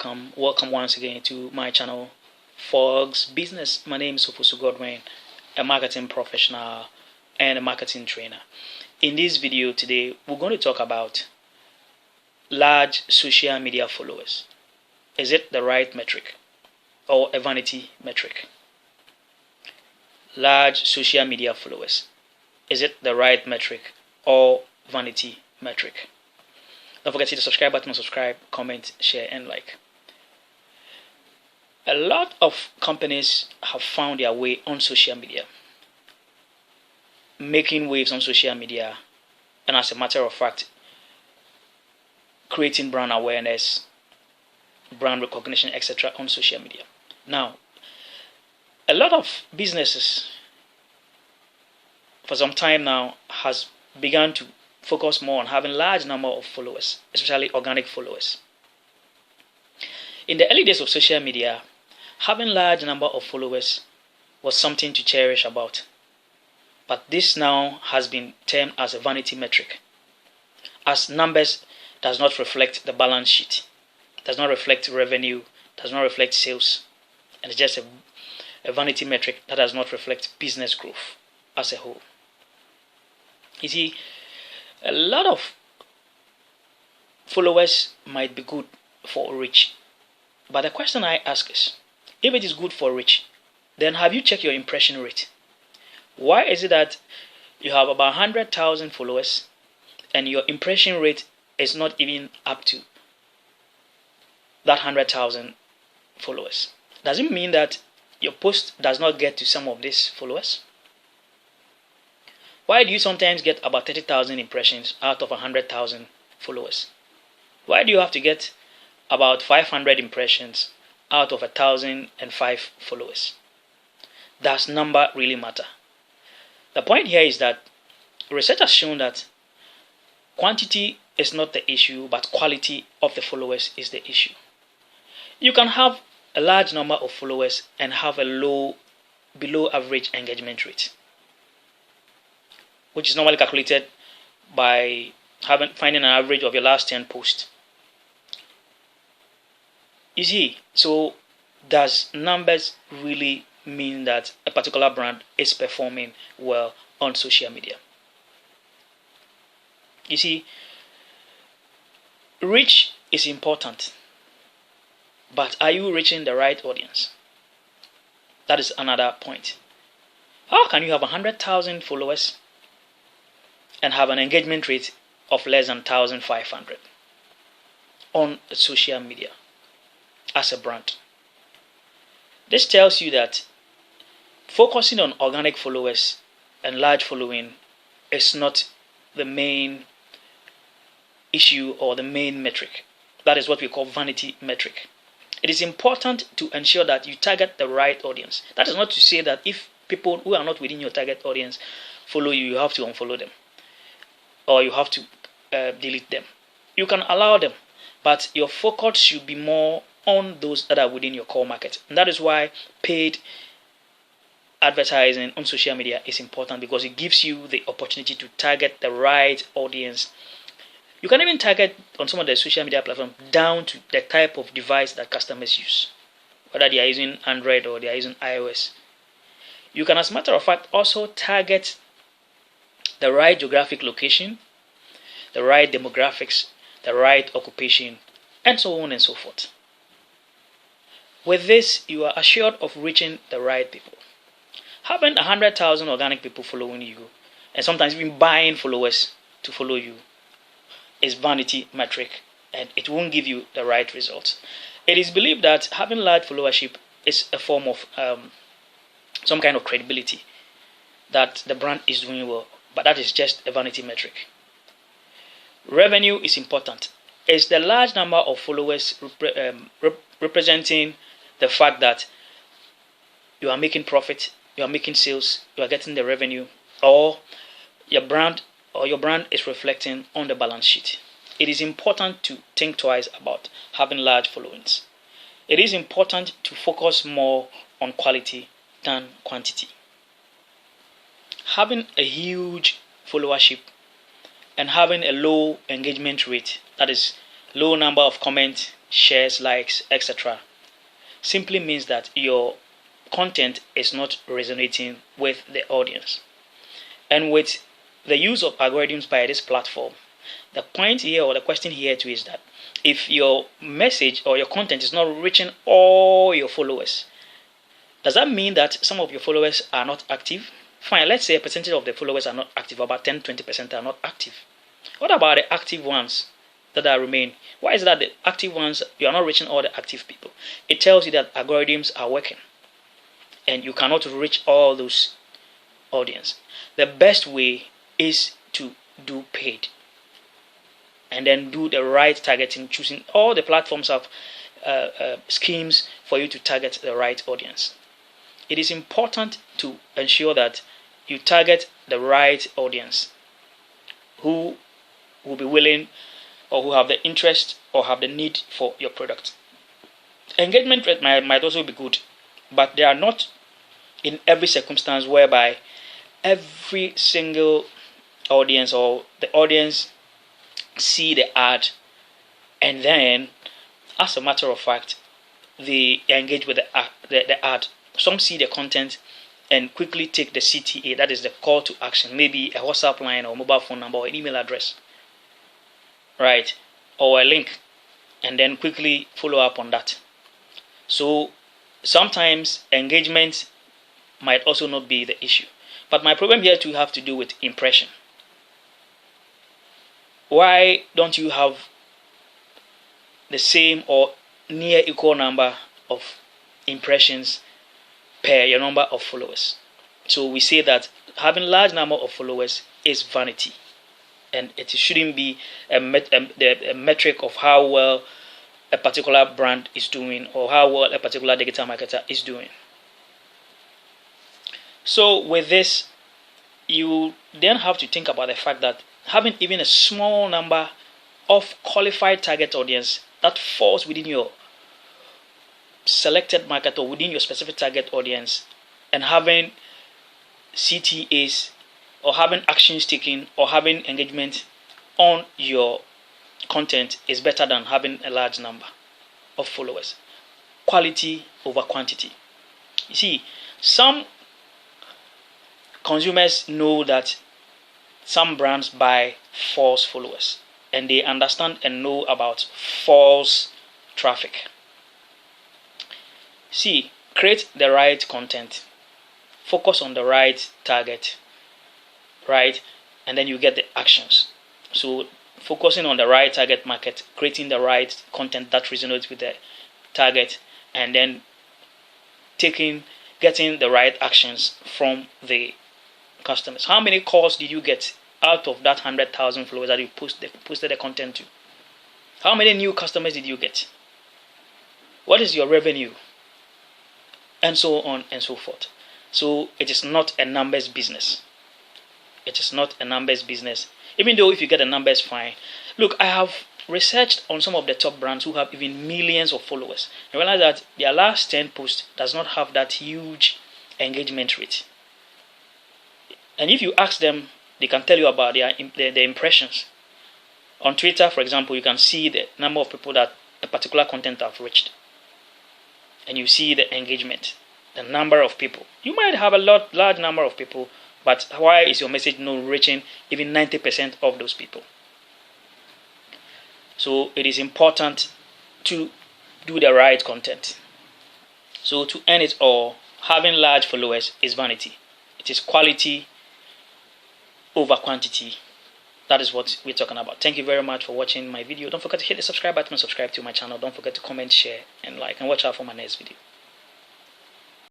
welcome once again to my channel, Fogs Business. My name is Ofosu Godwin, a marketing professional and a marketing trainer. In this video today, we're going to talk about large social media followers. Is it the right metric or a vanity metric? Large social media followers. Is it the right metric or vanity metric? Don't forget to hit the subscribe button, subscribe, comment, share, and like. A lot of companies have found their way on social media, making waves on social media, and as a matter of fact, creating brand awareness, brand recognition, etc. on social media. Now, a lot of businesses for some time now has begun to focus more on having large number of followers, especially organic followers. In the early days of social media, having large number of followers was something to cherish about. But this now has been termed as a vanity metric, as numbers does not reflect the balance sheet, does not reflect revenue, does not reflect sales, and it's just a vanity metric that does not reflect business growth as a whole. You see, a lot of followers might be good for reach, but the question I ask is, if it is good for reach, then have you checked your impression rate? Why is it that you have about 100,000 followers and your impression rate is not even up to that 100,000 followers? Does it mean that your post does not get to some of these followers? Why do you sometimes get about 30,000 impressions out of 100,000 followers? Why do you have to get about 500 impressions out of 1,005 followers? Does number really matter? The point here is that research has shown that quantity is not the issue, but quality of the followers is the issue. You can have a large number of followers and have a below average engagement rate, which is normally calculated by finding an average of your last 10 posts. You see, so does numbers really mean that a particular brand is performing well on social media? You see, reach is important, but are you reaching the right audience? That is another point. How can you have 100,000 followers and have an engagement rate of less than 1,500 on social media as a brand? This tells you that focusing on organic followers and large following is not the main issue or the main metric. That is what we call vanity metric. It is important to ensure that you target the right audience. That is not to say that if people who are not within your target audience follow you, you have to unfollow them, or you have to delete them. You can allow them, but your focus should be more on those that are within your core market. And that is why paid advertising on social media is important, because it gives you the opportunity to target the right audience. You can even target on some of the social media platforms down to the type of device that customers use, whether they are using Android or they are using iOS. You can, as a matter of fact, also target the right geographic location, the right demographics, the right occupation, and so on and so forth. With this, you are assured of reaching the right people. Having 100,000 organic people following you, and sometimes even buying followers to follow you, is vanity metric, and it won't give you the right results. It is believed that having large followership is a form of some kind of credibility that the brand is doing well, but that is just a vanity metric. Revenue is important. Is the large number of followers representing the fact that you are making profit, you are making sales, you are getting the revenue, or your brand is reflecting on the balance sheet? It is important to think twice about having large followings. It is important to focus more on quality than quantity. Having a huge followership and having a low engagement rate, that is low number of comments, shares, likes, etc., simply means that your content is not resonating with the audience. And with the use of algorithms by this platform, the point here or the question here too is that if your message or your content is not reaching all your followers, does that mean that some of your followers are not active? Fine, let's say a percentage of the followers are not active, about 10-20% are not active. What about the active ones that are remain? Why is that the active ones, you are not reaching all the active people? It tells you that algorithms are working and you cannot reach all those audience. The best way is to do paid and then do the right targeting, choosing all the platforms have schemes for you to target the right audience. It is important to ensure that you target the right audience who will be willing or who have the interest or have the need for your product. Engagement rate might also be good, but they are not in every circumstance whereby every single audience or the audience see the ad and then, as a matter of fact, they engage with the ad. Some see the content and quickly take the CTA, that is the call to action, maybe a WhatsApp line or mobile phone number or an email address, right, or a link, and then quickly follow up on that. So sometimes engagement might also not be the issue. But my problem here too have to do with impression. Why don't you have the same or near equal number of impressions per your number of followers? So we say that having large number of followers is vanity, and it shouldn't be a metric of how well a particular brand is doing or how well a particular digital marketer is doing. So with this, you then have to think about the fact that having even a small number of qualified target audience that falls within your selected market or within your specific target audience, and having CTAs or having actions taken or having engagement on your content is better than having a large number of followers. Quality over quantity. You see, some consumers know that some brands buy false followers and they understand and know about false traffic. See, create the right content, focus on the right target, right, and then you get the actions. So focusing on the right target market, creating the right content that resonates with the target, and then getting the right actions from the customers. How many calls did you get out of that 100,000 followers that you posted the content to? How many new customers did you get? What is your revenue? And so on and so forth. So it is not a numbers business. It is not a numbers business. Even though if you get the numbers, fine. Look, I have researched on some of the top brands who have even millions of followers. I realize that their last 10 posts does not have that huge engagement rate. And if you ask them, they can tell you about their impressions. On Twitter, for example, you can see the number of people that a particular content have reached. And you see the engagement, the number of people. You might have a large number of people, but why is your message not reaching even 90% of those people? So it is important to do the right content. So to end it all, having large followers is vanity. It is quality over quantity. That is what we're talking about. Thank you very much for watching my video. Don't forget to hit the subscribe button and subscribe to my channel. Don't forget to comment, share, and like, and watch out for my next video.